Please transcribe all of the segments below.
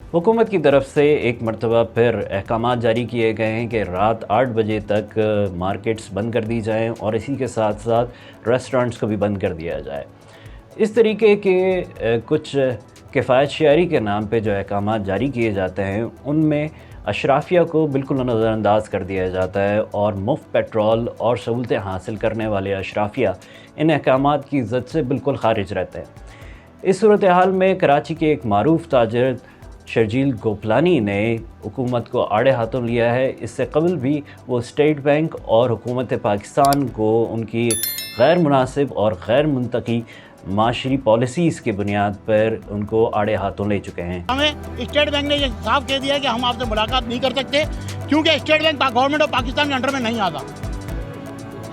हुकूमत की तरफ से एक मरतबा फिर अहकाम जारी किए गए हैं कि रात 8 बजे तक मार्केट्स बंद कर दी जाएँ और इसी के साथ साथ रेस्टोरेंट्स को भी बंद कर दिया जाए। इस तरीके के कुछ किफ़ायत शेयरी के नाम पे जो अहकाम जारी किए जाते हैं, उनमें अशराफिया को बिल्कुल नज़रअंदाज कर दिया जाता है और मुफ्त पेट्रोल और सहूलतें हासिल करने वाले अशराफिया इन अहकाम की इज़्ज़त से बिल्कुल खारिज रहते हैं। इस सूरत हाल में कराची के एक मारूफ ताजर शर्जील गोपलानी ने हुकूमत को आड़े हाथों लिया है। इससे कबल भी वो स्टेट बैंक और हुकूमत पाकिस्तान को उनकी गैर मुनासिब और गैर मुंतकी माशरी पॉलिसीज़ की बुनियाद पर उनको आड़े हाथों ले चुके हैं। हमें स्टेट बैंक ने ये साफ कह दिया है कि हम आपसे मुलाकात नहीं कर सकते, क्योंकि state bank government of Pakistan के अंडर में नहीं आता।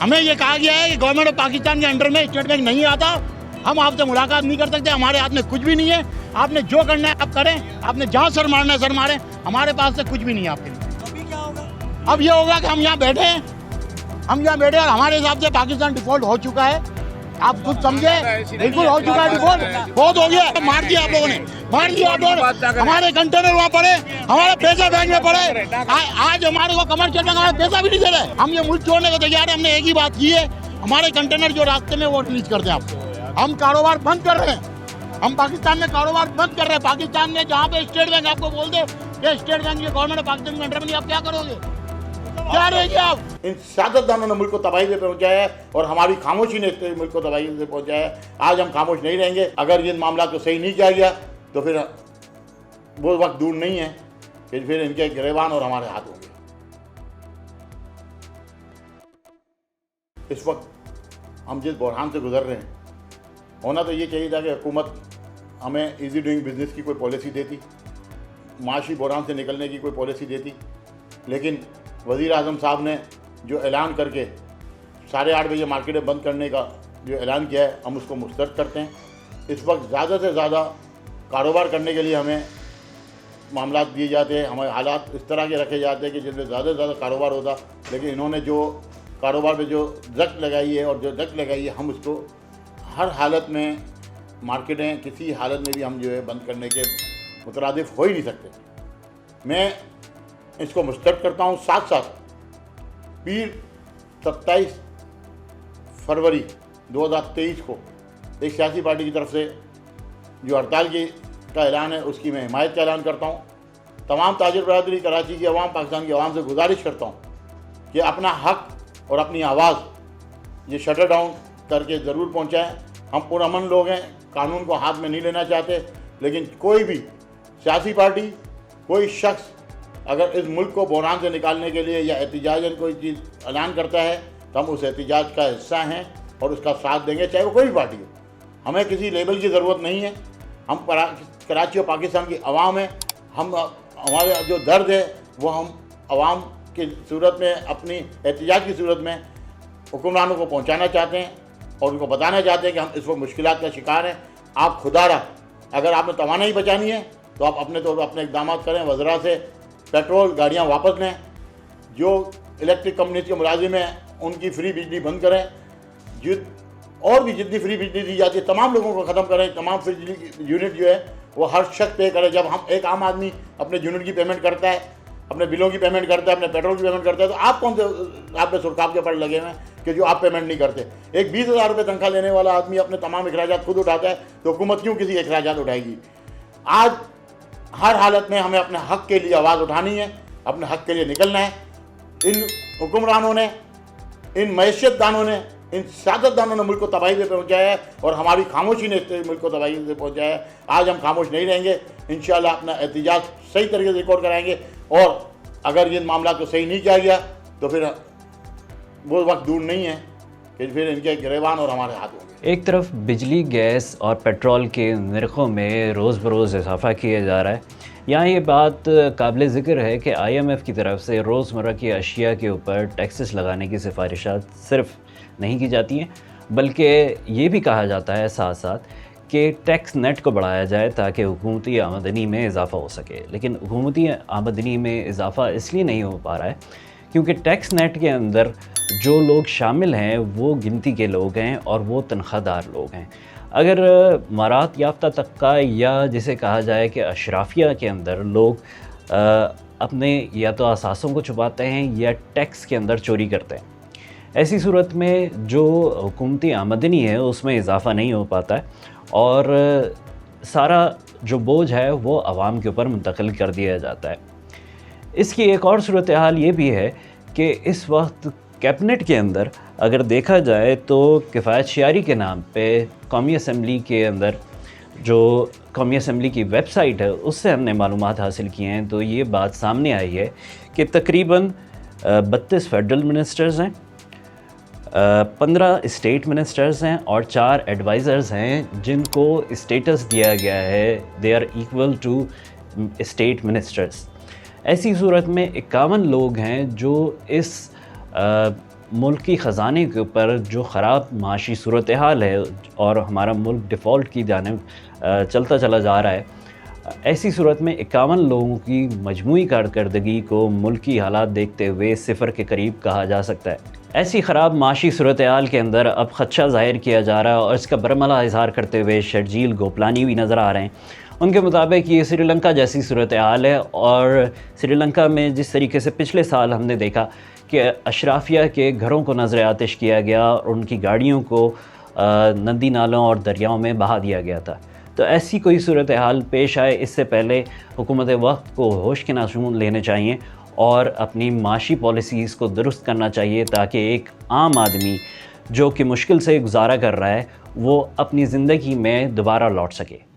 हमें ये कहा गया है कि गवर्नमेंट ऑफ पाकिस्तान के अंडर में स्टेट बैंक नहीं आता, हम आपसे मुलाकात नहीं कर सकते, हमारे हाथ में कुछ भी नहीं है। आपने जो करना है आप करें, आपने जहाँ सर मारना है सर मारें, हमारे पास से कुछ भी नहीं है आपके लिए। अभी क्या होगा? अब ये होगा कि हम यहाँ बैठे हैं, और हमारे हिसाब से पाकिस्तान डिफॉल्ट हो चुका है। आप खुद समझे, बिल्कुल हो चुका है डिफॉल्ट, बहुत हो गया। मार दिया आप लोगों ने, मार दिया आप लोगों ने। हमारे कंटेनर वहाँ पड़े, हमारे पैसा बैंक में पड़े, आज हमारे को कमर्शियल बैंक हमारा पैसा भी नहीं दे रहे। हम ये मुल्क छोड़ने को तैयार है। हमने एक ही बात की है, हमारे कंटेनर जो रास्ते में वो रिलीज कर दें आपको। हम कारोबार बंद कर रहे हैं, हम पाकिस्तान में कारोबार बंद कर रहे हैं। पाकिस्तान में जहाँ पे स्टेट बैंक आपको बोल दे कि स्टेट बैंक ये गवर्नमेंट ऑफ पाकिस्तान के अंडर में नहीं, आप क्या करोगे? क्या रहेगी आप? इन सियासतदानों ने मुल्क को तबाही पे पहुंचाया है और हमारी खामोशी ने मुल्क को तबाही से पहुंचाया है। आज हम खामोश नहीं रहेंगे। अगर ये मामला को सही नहीं किया गया तो फिर वो वक्त दूर नहीं है कि फिर इनके गिरेबान और हमारे हाथ होंगे। इस वक्त हम जिस बहरान से गुजर रहे हैं, होना तो ये चाहिए था कि हुकूमत हमें ईजी डूइंग बिजनेस की कोई पॉलिसी देती, माशी बहरान से निकलने की कोई पॉलिसी देती, लेकिन वज़ीर आज़म साहब ने जो ऐलान करके 8:30 बजे मार्केटें बंद करने का जो ऐलान किया है, हम उसको मुस्तरद करते हैं। इस वक्त ज़्यादा से ज़्यादा कारोबार करने के लिए हमें मामला दिए जाते हैं, हमारे हालात इस तरह के रखे जाते हैं कि जिनमें ज़्यादा से ज़्यादा कारोबार होता, लेकिन इन्होंने जो कारोबार पे जो जक लगाई है और जो जक लगाई है, हम उसको हर हालत में मार्केटें किसी हालत में भी हम जो है बंद करने के मुतरादिफ हो ही नहीं सकते। मैं इसको मुस्तरद करता हूँ। साथ साथ पीर 27 फरवरी 2023 को एक सियासी पार्टी की तरफ से जो हड़ताल का ऐलान है, उसकी मैं हिमायत का ऐलान करता हूँ। तमाम ताजिर बरादरी, कराची की आवाम, पाकिस्तान की आवाम से गुजारिश करता हूँ कि अपना हक और अपनी आवाज़ ये शटर डाउन करके ज़रूर पहुँचाएँ। हम पुरअमन लोग हैं, कानून को हाथ में नहीं लेना चाहते, लेकिन कोई भी सियासी पार्टी, कोई शख्स अगर इस मुल्क को बहरान से निकालने के लिए या एहतिजाजन कोई चीज़ ऐलान करता है तो हम उस एहतिजाज का हिस्सा हैं और उसका साथ देंगे, चाहे वो कोई भी पार्टी हो। हमें किसी लेबल की ज़रूरत नहीं है। हम कराची और पाकिस्तान की आवाम है। हम हमारे जो दर्द है वो हम आवाम की सूरत में, अपनी एहतिजाज की सूरत में हुक्मरानों को पहुँचाना चाहते हैं और उनको बताना चाहते हैं कि हम इस वक्त मुश्किलात का शिकार हैं। आप खुदारा अगर आपने तवानाई बचानी है तो आप अपने तौर पर अपने इक़दाम करें। वज़रा से पेट्रोल गाड़ियाँ वापस लें, जो इलेक्ट्रिक कंपनीज के मुलाजिम हैं उनकी फ्री बिजली बंद करें, और भी जितनी फ्री बिजली दी जाती है तमाम लोगों को ख़त्म करें। तमाम बिजली यूनिट जो है वो हर शख्स पे करे। जब हम एक आम आदमी अपने यूनिट की पेमेंट करता है, अपने बिलों की पेमेंट करता है, अपने पेट्रोल की पेमेंट करता है, तो आप कौन से आप पे सुरखाब के पड़ लगे हुए हैं कि जो आप पेमेंट नहीं करते? एक 20,000 रुपये तनख्वाह लेने वाला आदमी अपने तमाम अखराजात खुद उठाता है, तो हुकूमत क्यों किसी अखराजात उठाएगी? आज हर हालत में हमें अपने हक़ के लिए आवाज़ उठानी है, अपने हक़ के लिए निकलना है। इन हुक्मरानों ने, इन मैशतदानों ने, इन सियासतदानों ने मुल्क को तबाही पे पहुंचाया है और हमारी खामोशी ने मुल्क को तबाही से पहुंचाया है। आज हम खामोश नहीं रहेंगे। इंशाअल्लाह अपना एहतिजाज सही तरीके से रिकॉर्ड कराएंगे और अगर ये मामला को सही नहीं किया गया तो फिर वो वक्त दूर नहीं है कि फिर इनके गिरेबान और हमारे हाथ होंगे। एक तरफ बिजली, गैस और पेट्रोल के नरखों में रोज़ बरोज़ इजाफा किया जा रहा है। यहाँ ये बात काबिल ज़िक्र है कि IMF की तरफ से रोज़मर्रा की अशिया के ऊपर टैक्सेस लगाने की सिफारिशात सिर्फ नहीं की जाती हैं, बल्कि ये भी कहा जाता है साथ साथ कि टैक्स नेट को बढ़ाया जाए ताकि हुकूमती आमदनी में इजाफ़ा हो सके। लेकिन हुकूमती आमदनी में इजाफ़ा इसलिए नहीं हो पा रहा है क्योंकि टैक्स नेट के अंदर जो लोग शामिल हैं वो गिनती के लोग हैं और वो तनख्वाहदार लोग हैं। अगर मरात याफ्ता तबका या जिसे कहा जाए कि अशराफिया के अंदर लोग अपने या तो असासों को छुपाते हैं या टैक्स के अंदर चोरी करते हैं, ऐसी सूरत में जो हुकूमती आमदनी है उसमें इजाफ़ा नहीं हो पाता है और सारा जो बोझ है वो आवाम के ऊपर मुंतकिल कर दिया जाता है। इसकी एक और सूरत हाल ये भी है कि इस वक्त कैबिनेट के अंदर अगर देखा जाए तो किफ़ायत शियारी के नाम पे कौमी असम्बली के अंदर जो कौमी असम्बली की वेबसाइट है उससे हमने मालूमात हासिल किए हैं, तो ये बात सामने आई है कि तकरीबन 32 फेडरल मिनिस्टर्स हैं, 15 स्टेट मिनिस्टर्स हैं और 4 एडवाइज़र्स हैं जिनको स्टेटस दिया गया है they are equal to state ministers. ऐसी सूरत में 51 लोग हैं जो इस मुल्क की ख़जाने के ऊपर जो ख़राब माशी सूरत हाल है और हमारा मुल्क डिफ़ॉल्ट की जानिब चलता चला जा रहा है, ऐसी सूरत में 51 लोगों की मजमूई कारकर्दगी को मुल्की हालात देखते हुए सिफ़र के करीब कहा जा सकता है। ऐसी ख़राब माशी सूरत हाल के अंदर अब ख़दशा ज़ाहिर किया जा रहा है और इसका बरमला इज़हार करते हुए शर्जील गोपलानी भी नज़र आ रहे हैं। उनके मुताबिक ये श्रीलंका जैसी सूरत हाल है और श्रीलंका में जिस तरीके से पिछले साल हमने देखा कि अशराफिया के घरों को नज़र आतिश किया गया और उनकी गाड़ियों को नदी नालों और दरियाओं में बहा दिया गया था, तो ऐसी कोई सूरत हाल पेश आए इससे पहले हुकूमत वक्त को होश के नासून लेने चाहिए और अपनी माशी पॉलिसीज़ को दुरुस्त करना चाहिए ताकि एक आम आदमी जो कि मुश्किल से गुजारा कर रहा है वो अपनी ज़िंदगी में दोबारा लौट सके।